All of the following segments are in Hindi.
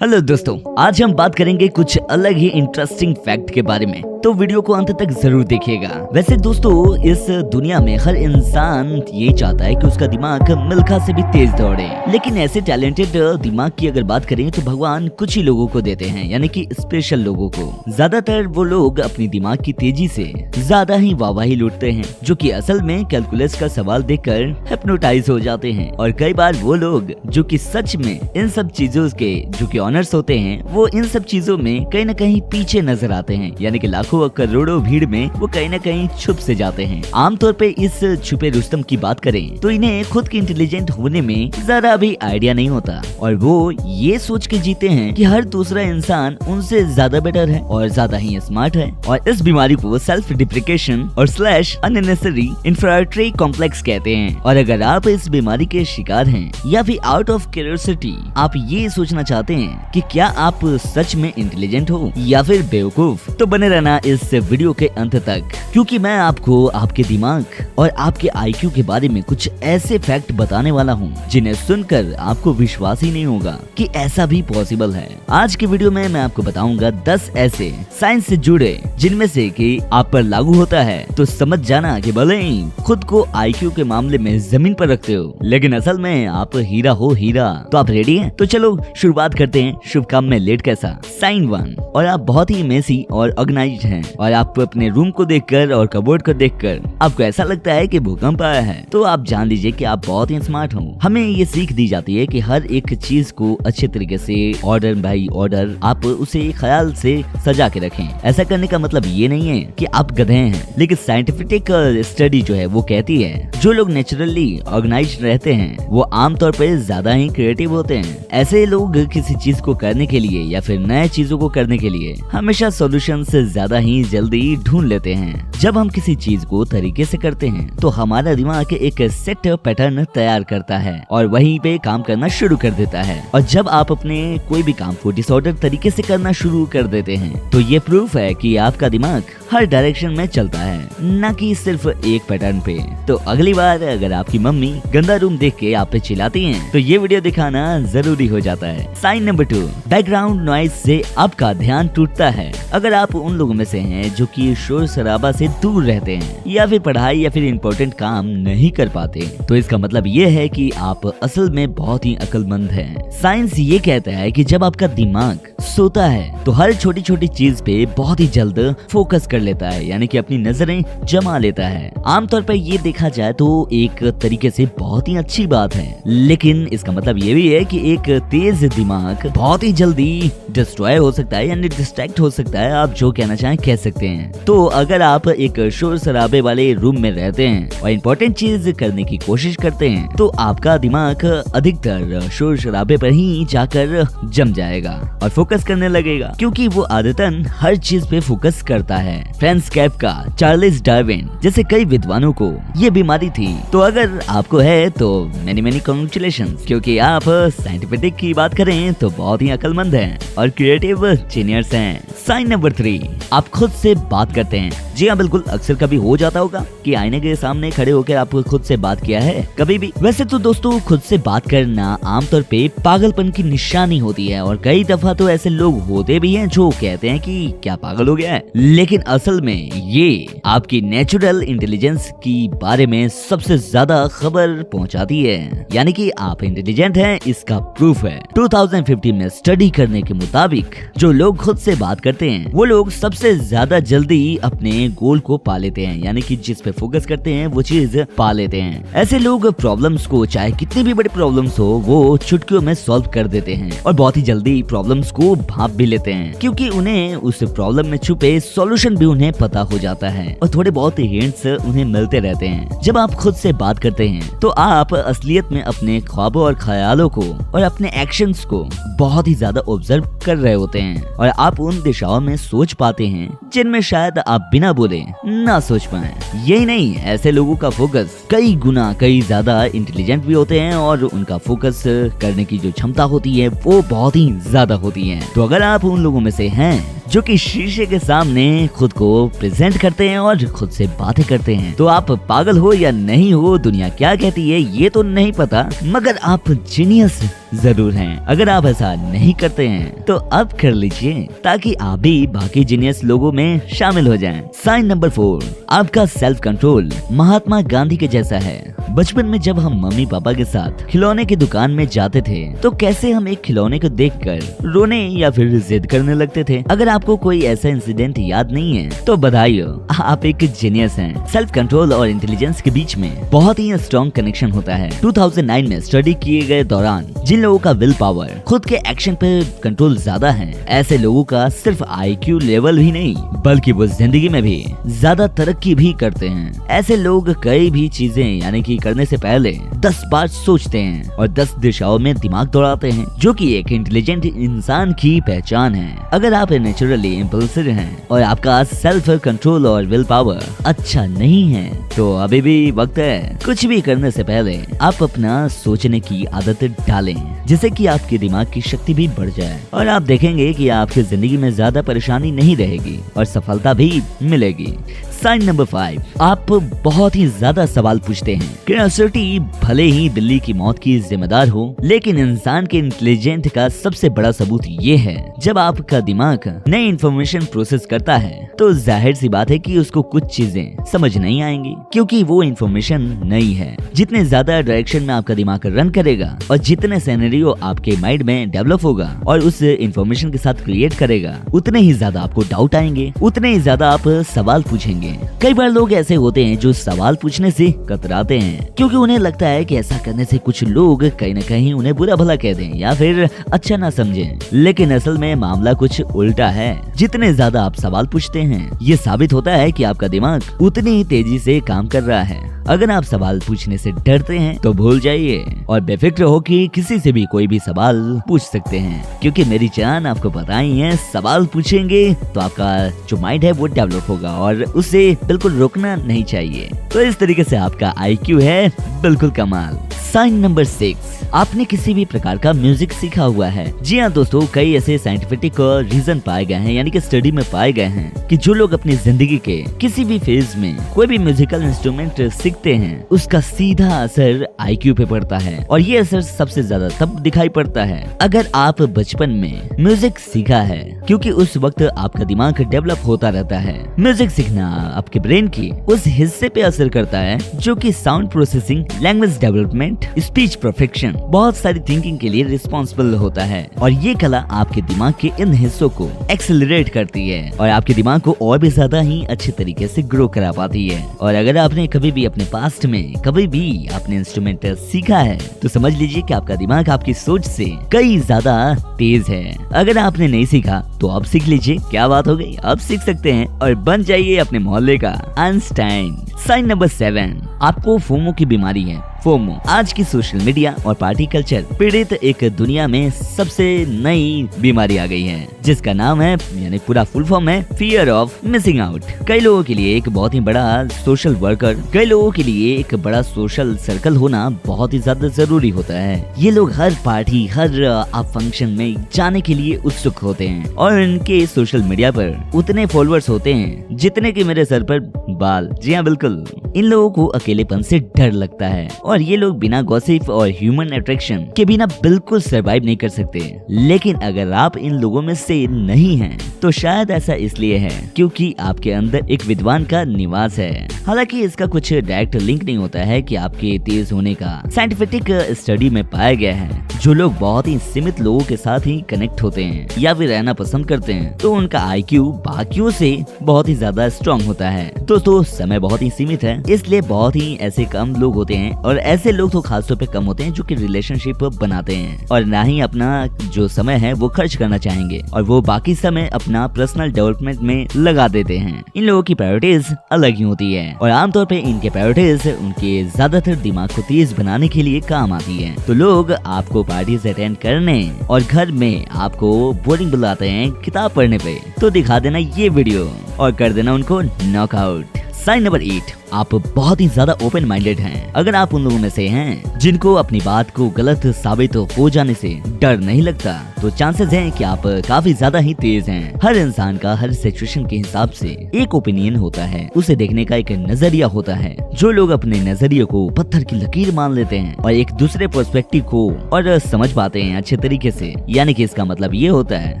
हेलो दोस्तों, आज हम बात करेंगे कुछ अलग ही इंटरेस्टिंग फैक्ट के बारे में, तो वीडियो को अंत तक जरूर देखिएगा। वैसे दोस्तों, इस दुनिया में हर इंसान ये चाहता है कि उसका दिमाग मिल्खा से भी तेज दौड़े, लेकिन ऐसे टैलेंटेड दिमाग की अगर बात करें तो भगवान कुछ ही लोगों को देते हैं, यानी कि स्पेशल लोगों को। ज्यादातर वो लोग अपनी दिमाग की तेजी से ज्यादा ही वाहवाही लूटते हैं, जो कि असल में कैलकुलस का सवाल देखकर हिप्नोटाइज हो जाते हैं। और कई बार वो लोग जो कि सच में इन सब चीजों के जो कि ऑनर्स होते हैं, वो इन सब चीजों में कहीं न कहीं पीछे नजर आते हैं, यानी कि लाखों और करोड़ों भीड़ में वो कहीं न कहीं छुप से जाते हैं। आमतौर पे इस छुपे रुस्तम की बात करें तो इन्हें खुद के इंटेलिजेंट होने में जरा भी आइडिया नहीं होता, और वो ये सोच के जीते हैं कि हर दूसरा इंसान उनसे ज्यादा बेटर है और ज्यादा ही स्मार्ट है। और इस बीमारी को सेल्फ डिप्रिकेशन और स्लैश अननेसेसरी इंफीरियरिटी कॉम्प्लेक्स कहते हैं। और अगर आप इस बीमारी के शिकार हैं या फिर आउट ऑफ क्यूरियोसिटी आप ये सोचना चाहते हैं कि क्या आप सच में इंटेलिजेंट हो या फिर बेवकूफ, तो बने रहना इस वीडियो के अंत तक, क्योंकि मैं आपको आपके दिमाग और आपके आईक्यू के बारे में कुछ ऐसे फैक्ट बताने वाला हूँ जिन्हें सुनकर आपको विश्वास ही नहीं होगा कि ऐसा भी पॉसिबल है। आज की वीडियो में मैं आपको बताऊंगा 10 ऐसे साइंस से जुड़े जिनमें से कि आप पर लागू होता है तो समझ जाना कि भले ही खुद को आईक्यू के मामले में जमीन पर रखते हो, लेकिन असल में आप हीरा हो हीरा। तो आप रेडी हैं? तो चलो शुरुआत करते हैं। शुभ काम में लेट कैसा। साइन 1, और आप बहुत ही मेसी और ऑर्गेनाइज्ड हैं, और आप अपने रूम को देखकर और कबोर्ड को देखकर आपको ऐसा लगता है कि भूकंप आया है, तो आप जान लीजिए कि आप बहुत ही स्मार्ट हो। हमें ये सीख दी जाती है कि हर एक चीज को अच्छे तरीके से ऑर्डर बाई ऑर्डर आप उसे ख्याल से सजा के रखें। ऐसा करने का मतलब ये नहीं है कि आप गधे हैं, लेकिन साइंटिफिक स्टडी जो है वो कहती है जो लोग नेचुरली ऑर्गेनाइज्ड रहते हैं वो आमतौर पर ज्यादा ही क्रिएटिव होते हैं। ऐसे लोग किसी चीज को करने के लिए या फिर नए चीजों को करने के लिए हमेशा सॉल्यूशन से ज्यादा ही जल्दी ढूंढ लेते हैं। जब हम किसी चीज को तरीके से करते हैं तो हमारा दिमाग एक सेट पैटर्न तैयार करता है और वहीं पे काम करना शुरू कर देता है। और जब आप अपने कोई भी काम को डिसऑर्डर तरीके से करना शुरू कर देते हैं तो ये प्रूफ है कि आपका दिमाग हर डायरेक्शन में चलता है, न कि सिर्फ एक पैटर्न पे। तो अगली बार अगर आपकी मम्मी गंदा रूम देख के आप पे चिल्लाती हैं, तो ये वीडियो दिखाना जरूरी हो जाता है। साइन नंबर 2, बैकग्राउंड नॉइज से आपका ध्यान टूटता है। अगर आप उन लोगों में से हैं जो कि शोर शराबा से दूर रहते हैं या फिर पढ़ाई या फिर इम्पोर्टेंट काम नहीं कर पाते, तो इसका मतलब ये है कि आप असल में बहुत ही अक्लमंद हैं। साइंस ये कहता है कि जब आपका दिमाग सोता है तो हर छोटी छोटी चीज पे बहुत ही जल्द फोकस कर लेता है, यानी कि अपनी नजरें जमा लेता है। आमतौर पर ये देखा जाए तो एक तरीके से बहुत ही अच्छी बात है, लेकिन इसका मतलब ये भी है कि एक तेज दिमाग बहुत ही जल्दी डिस्ट्रॉय हो सकता है, यानी डिस्ट्रैक्ट हो सकता है। आप जो कहना चाहें कह सकते हैं। तो अगर आप एक शोर शराबे वाले रूम में रहते हैं और इम्पोर्टेंट चीज करने की कोशिश करते हैं तो आपका दिमाग अधिकतर शोर शराबे पर ही जाकर जम जाएगा और फोकस करने लगेगा, क्योंकि वो आदतन हर चीज पे फोकस करता है। फ्रांस कैफका, चार्ल्स डार्विन जैसे कई विद्वानों को ये बीमारी थी। तो अगर आपको है तो मेनी कांग्रेचुलेशंस, क्योंकि आप साइंटिफिक की बात करें तो बहुत ही अक्लमंद हैं और क्रिएटिव जीनियस हैं। साइन नंबर 3, आप खुद से बात करते हैं। जी हाँ, बिल्कुल, अक्सर कभी हो जाता होगा कि आईने के सामने खड़े होकर आप खुद से बात किया है कभी भी। वैसे तो दोस्तों, खुद से बात करना आमतौर पे पागलपन की निशानी होती है, और कई दफा तो ऐसे लोग होते भी हैं जो कहते हैं कि क्या पागल हो गया है, लेकिन असल में ये आपकी नेचुरल इंटेलिजेंस की बारे में सबसे ज्यादा खबर पहुंचाती है, यानी कि आप इंटेलिजेंट हैं इसका प्रूफ है। 2015 में स्टडी करने के मुताबिक जो लोग खुद से बात करते हैं वो लोग सबसे ज्यादा जल्दी अपने गोल को पा लेते हैं, यानी कि जिस पे फोकस करते हैं वो चीज पा लेते हैं। ऐसे लोग प्रॉब्लम्स को, चाहे कितनी भी बड़ी प्रॉब्लम्स हो, वो चुटकियों में सॉल्व कर देते हैं और बहुत ही जल्दी प्रॉब्लम्स को भाप भी लेते हैं, क्योंकि उन्हें उस प्रॉब्लम में छुपे सॉल्यूशन भी उन्हें पता हो जाता है और थोड़े बहुत हिंट्स उन्हें मिलते रहते हैं। जब आप खुद से बात करते हैं तो आप असलियत में अपने ख्वाबों और ख्यालों को और अपने एक्शंस को बहुत ही ज्यादा ऑब्जर्व कर रहे होते हैं, और आप उन दिशाओं में सोच पाते हैं जिनमें शायद आप बिना बोले ना सोच पाए। यही नहीं, ऐसे लोगों का फोकस कई गुना कई ज्यादा इंटेलिजेंट भी होते हैं और उनका फोकस करने की जो क्षमता होती है वो बहुत ही ज्यादा होती है। तो अगर आप उन लोगों में से हैं जो कि शीशे के सामने खुद को प्रेजेंट करते हैं और खुद से बातें करते हैं, तो आप पागल हो या नहीं हो, दुनिया क्या कहती है ये तो नहीं पता, मगर आप जीनियस जरूर हैं। अगर आप ऐसा नहीं करते हैं तो अब कर लीजिए ताकि आप भी बाकी जीनियस लोगों में शामिल हो जाएं। साइन नंबर 4, आपका सेल्फ कंट्रोल महात्मा गांधी के जैसा है। बचपन में जब हम मम्मी पापा के साथ खिलौने की दुकान में जाते थे तो कैसे हम एक खिलौने को देखकर रोने या फिर जिद करने लगते थे। अगर आपको कोई ऐसा इंसिडेंट याद नहीं है तो बधाई हो, आप एक जीनियस हैं। सेल्फ कंट्रोल और इंटेलिजेंस के बीच में बहुत ही स्ट्रॉन्ग कनेक्शन होता है। 2009 में स्टडी किए गए दौरान जिन लोगों का विल पावर, खुद के एक्शन पे कंट्रोल ज्यादा है, ऐसे लोगों का सिर्फ IQ लेवल ही नहीं बल्कि वो जिंदगी में भी ज्यादा तरक्की भी करते हैं। ऐसे लोग कई भी चीजें यानी कि करने से पहले 10 बार सोचते हैं और 10 दिशाओं में दिमाग दौड़ाते हैं, जो कि एक इंटेलिजेंट इंसान की पहचान है। अगर आप नेचुरली इम्पल्सिव हैं और आपका सेल्फ कंट्रोल और विल पावर अच्छा नहीं है तो अभी भी वक्त है। कुछ भी करने से पहले आप अपना सोचने की आदत डालें, जिससे कि आपके दिमाग की शक्ति भी बढ़ जाए और आप देखेंगे कि आपकी जिंदगी में ज्यादा परेशानी नहीं रहेगी और सफलता भी मिलेगी। साइन नंबर 5, आप बहुत ही ज्यादा सवाल पूछते हैं। क्यूरियोसिटी भले ही बिल्ली की मौत की जिम्मेदार हो, लेकिन इंसान के इंटेलिजेंट का सबसे बड़ा सबूत ये है, जब आपका दिमाग नई इन्फॉर्मेशन प्रोसेस करता है तो जाहिर सी बात है कि उसको कुछ चीजें समझ नहीं आएंगी, क्योंकि वो इन्फॉर्मेशन नई है। जितने ज्यादा डायरेक्शन में आपका दिमाग रन करेगा और जितने सिनेरियो आपके माइंड में डेवलप होगा और उस इन्फॉर्मेशन के साथ क्रिएट करेगा, उतने ही ज्यादा आपको डाउट आएंगे, उतने ही ज्यादा आप सवाल पूछेंगे। कई बार लोग ऐसे होते हैं जो सवाल पूछने से कतराते हैं, क्योंकि उन्हें लगता है कि ऐसा करने से कुछ लोग कहीं न कहीं उन्हें बुरा भला कह दें या फिर अच्छा ना समझें। लेकिन असल में मामला कुछ उल्टा है। जितने ज्यादा आप सवाल पूछते हैं, ये साबित होता है कि आपका दिमाग उतनी ही तेजी से काम कर रहा है। अगर आप सवाल पूछने से डरते हैं तो भूल जाइए और बेफिक्र हो कि किसी से भी कोई भी सवाल पूछ सकते हैं, क्योंकि मेरी जान आपको पता ही है, सवाल पूछेंगे तो आपका जो माइंड है वो डेवलप होगा और उसे बिल्कुल रोकना नहीं चाहिए। तो इस तरीके से आपका IQ है बिल्कुल कमाल। साइन नंबर 6, आपने किसी भी प्रकार का म्यूजिक सीखा हुआ है। जी हाँ दोस्तों, कई ऐसे साइंटिफिक रीजन पाए गए हैं, यानी कि स्टडी में पाए गए हैं कि जो लोग अपनी जिंदगी के किसी भी फेज में कोई भी म्यूजिकल इंस्ट्रूमेंट सीखते हैं, उसका सीधा असर IQ पे पड़ता है। और ये असर सबसे ज्यादा तब दिखाई पड़ता है अगर आप बचपन में म्यूजिक सीखा है, क्योंकि उस वक्त आपका दिमाग डेवलप होता रहता है। म्यूजिक सीखना आपके ब्रेन की उस हिस्से पे असर करता है जो कि sound processing, language development, speech perfection, बहुत सारी थिंकिंग के लिए रिस्पॉन्सिबल होता है। और ये कला आपके दिमाग के इन हिस्सों को एक्सेलरेट करती है और आपके दिमाग को और भी ज्यादा ही अच्छे तरीके से ग्रो करा पाती है। और अगर आपने कभी भी अपने पास्ट में कभी भी अपने इंस्ट्रूमेंट सीखा है तो समझ लीजिए कि आपका दिमाग आपकी सोच से कई ज्यादा तेज है। अगर आपने नहीं सीखा तो अब सीख लीजिए, क्या बात हो गई, अब सीख सकते हैं और बन जाइए अपने मोहल्ले का आइंस्टाइन। साइन नंबर 7, आपको फोमो की बीमारी है। फोमो आज की सोशल मीडिया और पार्टी कल्चर पीड़ित एक दुनिया में सबसे नई बीमारी आ गई है, जिसका नाम है, यानी पूरा फुल फॉर्म है, फियर ऑफ मिसिंग आउट। कई लोगों के लिए एक बहुत ही बड़ा सोशल वर्कर, कई लोगों के लिए एक बड़ा सोशल सर्कल होना बहुत ही ज्यादा जरूरी होता है। ये लोग हर पार्टी, हर फंक्शन में जाने के लिए उत्सुक होते हैं और इनके सोशल मीडिया पर उतने फॉलोअर्स होते हैं जितने की मेरे सर पर बाल। जी हाँ बिल्कुल, इन लोगों को अकेलेपन से डर लगता है और ये लोग बिना गॉसिप और ह्यूमन अट्रैक्शन के बिना बिल्कुल सरवाइव नहीं कर सकते। लेकिन अगर आप इन लोगों में से नहीं हैं तो शायद ऐसा इसलिए है क्योंकि आपके अंदर एक विद्वान का निवास है। हालांकि इसका कुछ डायरेक्ट लिंक नहीं होता है कि आपके तेज होने का। साइंटिफिक स्टडी में पाया गया है जो लोग बहुत ही सीमित लोगों के साथ ही कनेक्ट होते हैं या फिर रहना पसंद करते हैं तो उनका IQ बाकियों से बहुत ही ज्यादा स्ट्रॉन्ग होता है। दोस्तों, समय बहुत ही सीमित है, इसलिए बहुत ही ऐसे कम लोग होते हैं और ऐसे लोग तो खासतौर पे कम होते हैं जो कि रिलेशनशिप बनाते हैं और ना ही अपना जो समय है वो खर्च करना चाहेंगे और वो बाकी समय अपना पर्सनल डेवलपमेंट में लगा देते हैं। इन लोगों की प्रायोरिटीज अलग ही होती है और आमतौर पे इनके प्रायोरिटीज उनके ज्यादातर दिमाग को तेज बनाने के लिए काम आती है। तो लोग आपको पार्टीज अटेंड करने और घर में आपको बोरिंग बुलाते हैं किताब पढ़ने पे, तो दिखा देना ये वीडियो और कर देना उनको नॉकआउट। साइन नंबर 8, आप बहुत ही ज्यादा ओपन माइंडेड हैं। अगर आप उन लोगों में से हैं जिनको अपनी बात को गलत साबित हो जाने से डर नहीं लगता, तो चांसेस हैं कि आप काफी ज्यादा ही तेज हैं। हर इंसान का हर सिचुएशन के हिसाब से एक ओपिनियन होता है, उसे देखने का एक नजरिया होता है। जो लोग अपने नजरिए को पत्थर की लकीर मान लेते हैं और एक दूसरे पर्सपेक्टिव को और समझ पाते हैं अच्छे तरीके से, यानी कि इसका मतलब ये होता है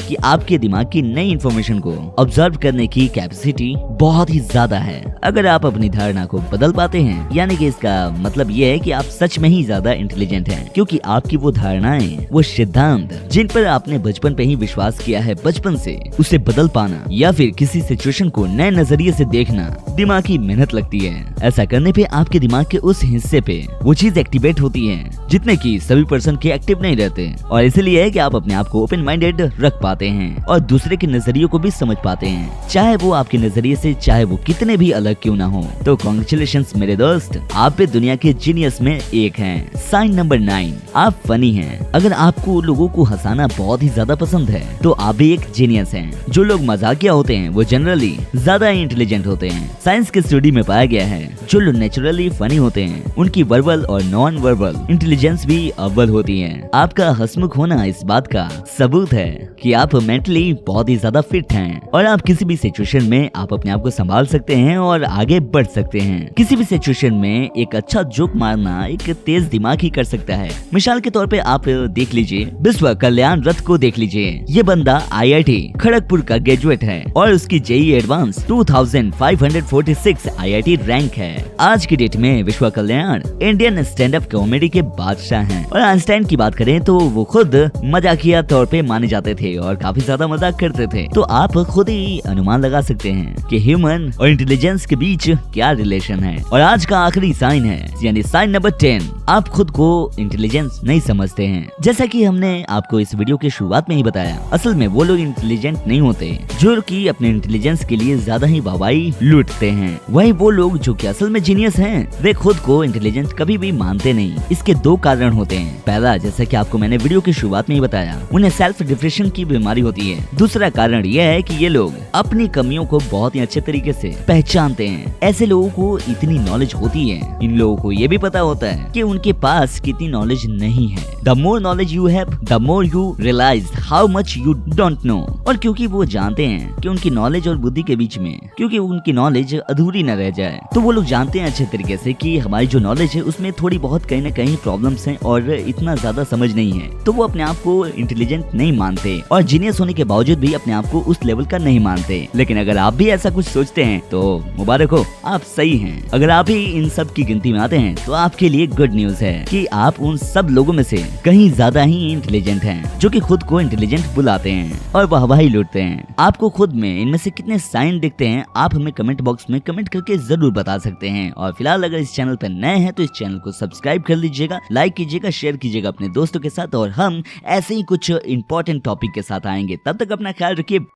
कि आपके दिमाग की नई इन्फॉर्मेशन को ऑब्जर्व करने की कैपेसिटी बहुत ही ज्यादा है। अगर आप अपनी धारणा को बदल पाते हैं, यानी कि इसका मतलब ये है कि आप सच में ही ज्यादा इंटेलिजेंट हैं, क्योंकि आपकी वो धारणाएं, वो सिद्धांत जिन पर आपने बचपन पे ही विश्वास किया है बचपन से, उसे बदल पाना या फिर किसी सिचुएशन को नए नजरिए से देखना दिमागी मेहनत लगती है। ऐसा करने पे आपके दिमाग के उस हिस्से पे वो चीज एक्टिवेट होती है जितने की सभी पर्सन के एक्टिव नहीं रहते, और इसलिए है कि आप अपने आप को ओपन माइंडेड रख पाते हैं और दूसरे के नजरिए को भी समझ पाते हैं, चाहे वो आपके नजरिए से चाहे वो कितने भी अलग क्यों ना हो। तो कांग्रेचुलेशंस मेरे दोस्त, आप पे दुनिया के जीनियस में एक हैं। साइन नंबर 9, आप फनी हैं। अगर आपको लोगों को हंसाना बहुत ही ज्यादा पसंद है तो आप भी एक जीनियस हैं। जो लोग मजाकिया होते हैं वो जनरली ज्यादा इंटेलिजेंट होते हैं। साइंस के स्टडी में पाया गया है जो लोग नेचुरली फनी होते हैं उनकी वर्बल और नॉन वर्बल इंटेलिजेंस भी अव्वल होती है। आपका हंसमुख होना इस बात का सबूत है कि आप मेंटली बहुत ही ज्यादा फिट हैं और आप किसी भी सिचुएशन में आप अपने आप को संभाल सकते हैं और आगे बढ़ सकते हैं। किसी भी सिचुएशन में एक अच्छा जोक मारना एक तेज दिमाग ही कर सकता है। मिसाल के तौर पे आप देख लीजिए विश्व कल्याण रथ को देख लीजिए। ये बंदा IIT खड़गपुर का ग्रेजुएट है और उसकी JEE एडवांस 2546 IIT रैंक है। आज की डेट में विश्व कल्याण इंडियन स्टैंड अप कॉमेडी के बादशाह हैं। और आइंस्टाइन की बात करें तो वो खुद मजाकिया तौर पे माने जाते थे और काफी ज्यादा मजाक करते थे। तो आप खुद ही अनुमान लगा सकते हैं कि ह्यूमन और इंटेलिजेंस के बीच क्या रिलेशन है। और आज का आखिरी साइन है, यानी साइन नंबर 10, आप खुद को इंटेलिजेंस नहीं समझते हैं। जैसा कि हमने आपको इस वीडियो के शुरुआत में ही बताया, असल में वो लोग इंटेलिजेंट नहीं होते जो कि अपने इंटेलिजेंस के लिए ज्यादा ही वाहवाही लूटते हैं। वही वो लोग जो कि असल में जीनियस हैं, वे खुद को इंटेलिजेंट कभी भी मानते नहीं। इसके दो कारण होते हैं। पहला, जैसा कि आपको मैंने वीडियो की शुरुआत में ही बताया, उन्हें सेल्फ डिप्रेशन की बीमारी होती है। दूसरा कारण यह है कि ये लोग अपनी कमियों को बहुत ही अच्छे तरीके से पहचानते हैं। ऐसे लोगों को इतनी नॉलेज होती है, इन लोगों को ये भी पता होता है कि उनके पास कितनी नॉलेज नहीं है। The more knowledge you have the more you realise how much you don't know. और क्योंकि वो जानते हैं कि उनकी नॉलेज और बुद्धि के बीच में, क्योंकि उनकी नॉलेज अधूरी न रह जाए, तो वो लोग जानते हैं अच्छे तरीके से कि हमारी जो नॉलेज है उसमें थोड़ी बहुत कहीं न कहीं प्रॉब्लम्स हैं और इतना ज्यादा समझ नहीं है। तो वो अपने आप को इंटेलिजेंट नहीं मानते और जीनियस होने के बावजूद भी अपने आप को उस लेवल का नहीं मानते। लेकिन अगर आप भी ऐसा कुछ सोचते हैं तो मुबारक हो, आप सही हैं। अगर आप ही इन सब की गिनती में आते हैं तो आपके लिए गुड न्यूज है कि आप उन सब लोगों में से कहीं ज्यादा ही इंटेलिजेंट हैं जो कि खुद को इंटेलिजेंट बुलाते हैं और वाहवाही लूटते हैं। आपको खुद में इनमें से कितने साइन दिखते हैं, आप हमें कमेंट बॉक्स में कमेंट करके जरूर बता सकते हैं। और फिलहाल अगर इस चैनल पर नए हैं तो इस चैनल को सब्सक्राइब कर लीजिएगा, लाइक कीजिएगा, शेयर कीजिएगा अपने दोस्तों के साथ, और हम ऐसे ही कुछ इंपॉर्टेंट टॉपिक के साथ आएंगे। तब तक अपना ख्याल रखिए।